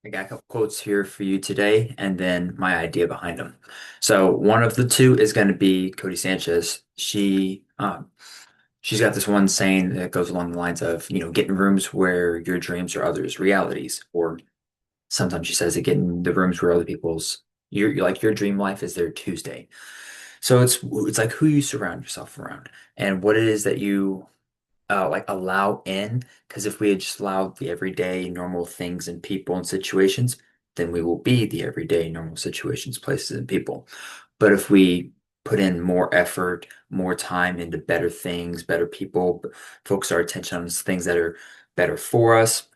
I got a couple quotes here for you today, and then my idea behind them. So one of the two is going to be Cody Sanchez. She's got this one saying that goes along the lines of, get in rooms where your dreams are others' realities, or sometimes she says that get in the rooms where other people's your dream life is their Tuesday. So it's like who you surround yourself around and what it is that you like allow in, because if we had just allowed the everyday normal things and people and situations, then we will be the everyday normal situations, places, and people. But if we put in more effort, more time into better things, better people, focus our attention on things that are better for us,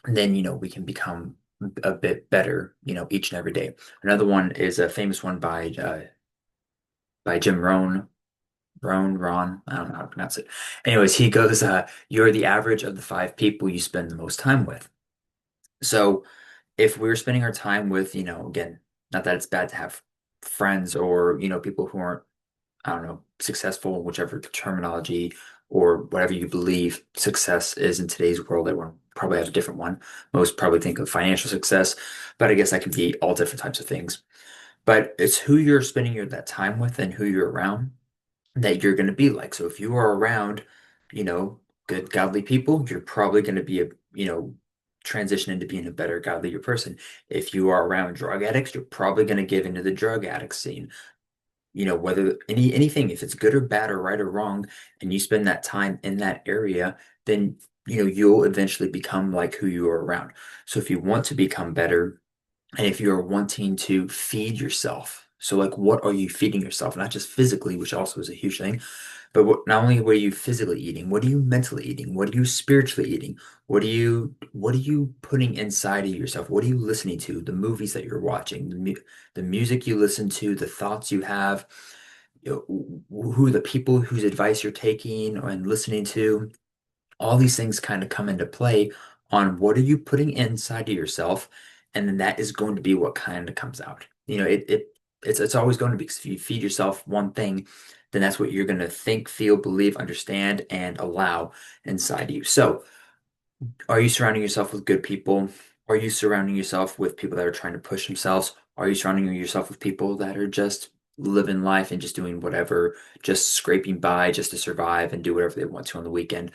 then we can become a bit better, each and every day. Another one is a famous one by Jim Rohn. Ron, I don't know how to pronounce it. Anyways, he goes, you're the average of the five people you spend the most time with. So if we're spending our time with, again, not that it's bad to have friends or, people who aren't, I don't know, successful, whichever terminology or whatever you believe success is in today's world. Everyone probably has a different one. Most probably think of financial success, but I guess that can be all different types of things. But it's who you're spending that time with and who you're around that you're going to be like. So if you are around, you know, good godly people, you're probably going to be transition into being a better godlier person. If you are around drug addicts, you're probably going to give into the drug addict scene. Whether anything, if it's good or bad or right or wrong, and you spend that time in that area, then you'll eventually become like who you are around. So if you want to become better, and if you're wanting to feed yourself, so like what are you feeding yourself? Not just physically, which also is a huge thing, but not only what are you physically eating, what are you mentally eating? What are you spiritually eating? What are you putting inside of yourself? What are you listening to? The movies that you're watching, the music you listen to, the thoughts you have, who are the people whose advice you're taking and listening to? All these things kind of come into play on what are you putting inside of yourself, and then that is going to be what kind of comes out. It's always going to be 'cause if you feed yourself one thing, then that's what you're going to think, feel, believe, understand, and allow inside you. So, are you surrounding yourself with good people? Are you surrounding yourself with people that are trying to push themselves? Are you surrounding yourself with people that are just living life and just doing whatever, just scraping by just to survive and do whatever they want to on the weekend?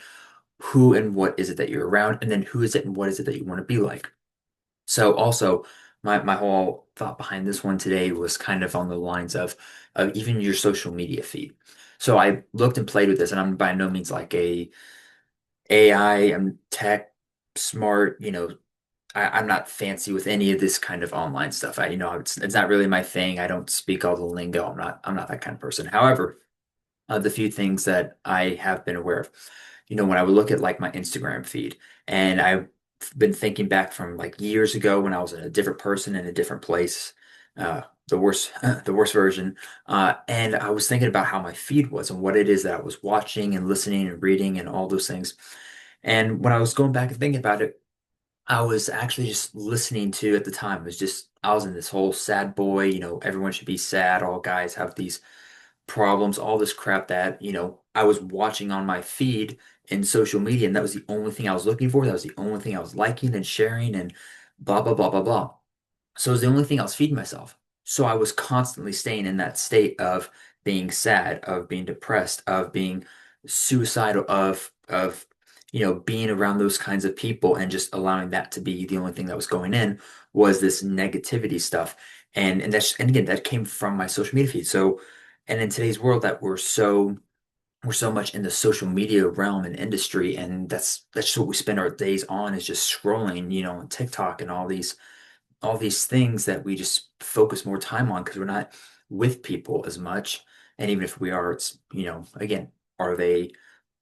Who and what is it that you're around, and then who is it and what is it that you want to be like. So also my whole thought behind this one today was kind of on the lines of even your social media feed. So I looked and played with this, and I'm by no means like a AI, I'm tech smart, I'm not fancy with any of this kind of online stuff. It's not really my thing. I don't speak all the lingo. I'm not that kind of person. However, the few things that I have been aware of. When I would look at like my Instagram feed, and I've been thinking back from like years ago when I was a different person in a different place, the worst, the worst version. And I was thinking about how my feed was and what it is that I was watching and listening and reading and all those things. And when I was going back and thinking about it, I was actually just listening to at the time. It was just I was in this whole sad boy, everyone should be sad. All guys have these problems, all this crap that, I was watching on my feed in social media, and that was the only thing I was looking for. That was the only thing I was liking and sharing and blah, blah, blah, blah, blah. So it was the only thing I was feeding myself. So I was constantly staying in that state of being sad, of being depressed, of being suicidal, of being around those kinds of people and just allowing that to be the only thing that was going in was this negativity stuff. And again, that came from my social media feed. So, and in today's world that we're so much in the social media realm and industry, and that's just what we spend our days on is just scrolling, on TikTok and all these things that we just focus more time on because we're not with people as much. And even if we are, it's, again, are they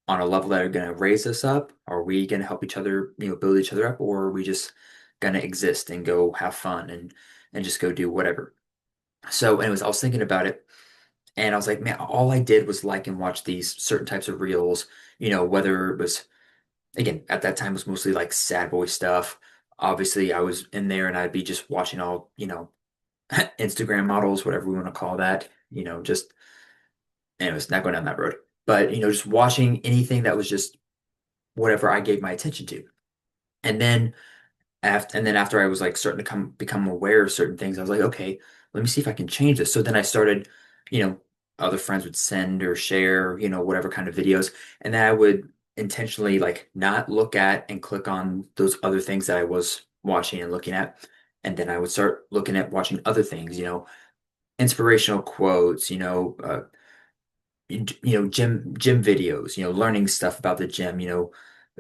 on a level that are going to raise us up? Are we going to help each other, build each other up, or are we just going to exist and go have fun and just go do whatever? So, anyways, I was thinking about it, and I was like, man, all I did was like and watch these certain types of reels, whether it was, again, at that time it was mostly like sad boy stuff. Obviously, I was in there and I'd be just watching all, Instagram models, whatever we want to call that, just, anyways, not going down that road. But, just watching anything that was just whatever I gave my attention to. And then And then after I was like starting to become aware of certain things, I was like, okay, let me see if I can change this. So then I started, you know, other friends would send or share, whatever kind of videos, and then I would intentionally like not look at and click on those other things that I was watching and looking at. And then I would start looking at watching other things, inspirational quotes, gym videos, learning stuff about the gym,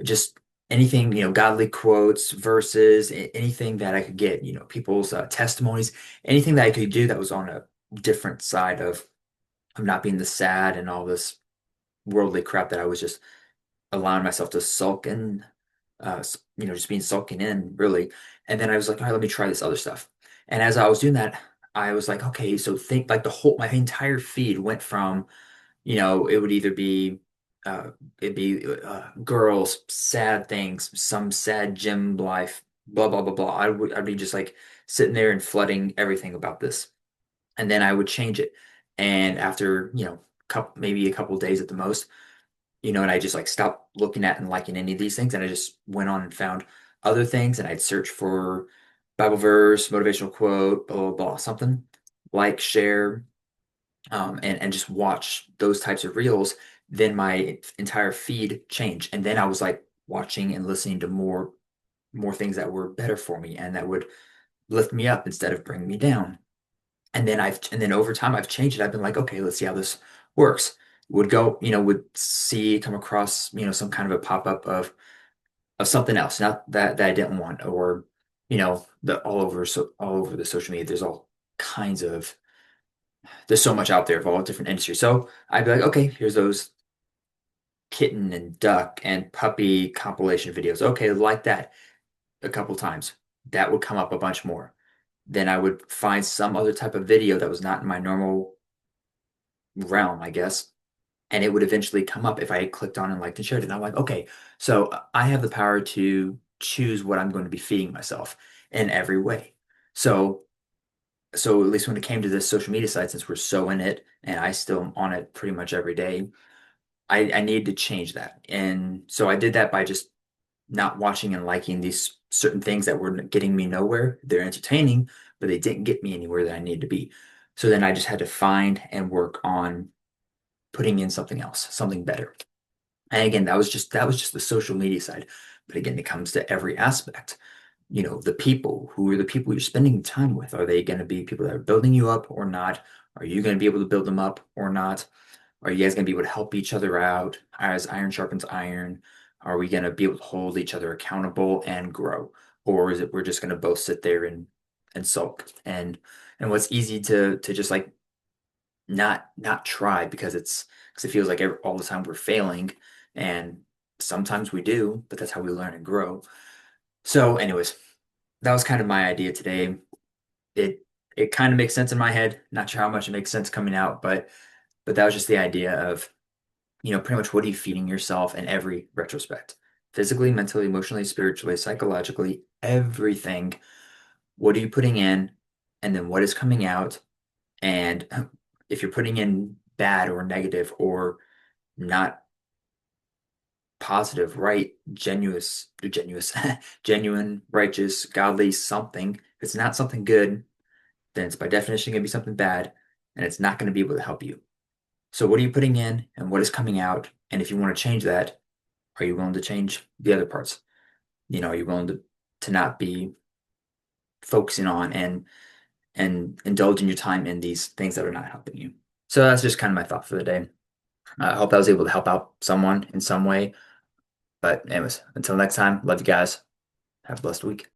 just anything, godly quotes, verses, anything that I could get, people's testimonies, anything that I could do that was on a different side of not being the sad and all this worldly crap that I was just allowing myself to sulk in, just being sulking in really. And then I was like, all right, let me try this other stuff. And as I was doing that, I was like, okay, so think like my entire feed went from, it would either be uh it'd be girls, sad things, some sad gym life, blah blah blah blah. I'd be just like sitting there and flooding everything about this. And then I would change it. And after, maybe a couple days at the most, and I just like stopped looking at and liking any of these things, and I just went on and found other things, and I'd search for Bible verse, motivational quote, blah blah blah, something, like, share, and just watch those types of reels. Then my entire feed changed, and then I was like watching and listening to more things that were better for me and that would lift me up instead of bring me down. And then over time I've changed it. I've been like, okay, let's see how this works. Would go, come across, some kind of a pop-up of something else, not that I didn't want, or, the all over the social media, there's so much out there of all different industries. So I'd be like, okay, here's those kitten and duck and puppy compilation videos. Okay, like that a couple times. That would come up a bunch more. Then I would find some other type of video that was not in my normal realm, I guess. And it would eventually come up if I clicked on and liked and shared it. And I'm like, okay, so I have the power to choose what I'm going to be feeding myself in every way. So so at least when it came to this social media site, since we're so in it, and I still am on it pretty much every day, I needed to change that. And so I did that by just not watching and liking these certain things that were getting me nowhere. They're entertaining, but they didn't get me anywhere that I needed to be. So then I just had to find and work on putting in something else, something better. And again, that was just the social media side. But again, it comes to every aspect. The people, who are the people you're spending time with? Are they going to be people that are building you up or not? Are you going to be able to build them up or not? Are you guys going to be able to help each other out as iron sharpens iron? Are we going to be able to hold each other accountable and grow? Or is it we're just going to both sit there and sulk? And what's easy to just like not try, because it feels like all the time we're failing, and sometimes we do, but that's how we learn and grow. So, anyways, that was kind of my idea today. It it kind of makes sense in my head. Not sure how much it makes sense coming out, but that was just the idea of, pretty much what are you feeding yourself in every retrospect? Physically, mentally, emotionally, spiritually, psychologically, everything. What are you putting in? And then what is coming out? And if you're putting in bad or negative or not positive, right, genuine, righteous, godly something, if it's not something good, then it's by definition going to be something bad, and it's not going to be able to help you. So what are you putting in and what is coming out? And if you want to change that, are you willing to change the other parts? Are you willing to not be focusing on and indulging your time in these things that are not helping you? So that's just kind of my thought for the day. I hope I was able to help out someone in some way. But anyways, until next time, love you guys. Have a blessed week.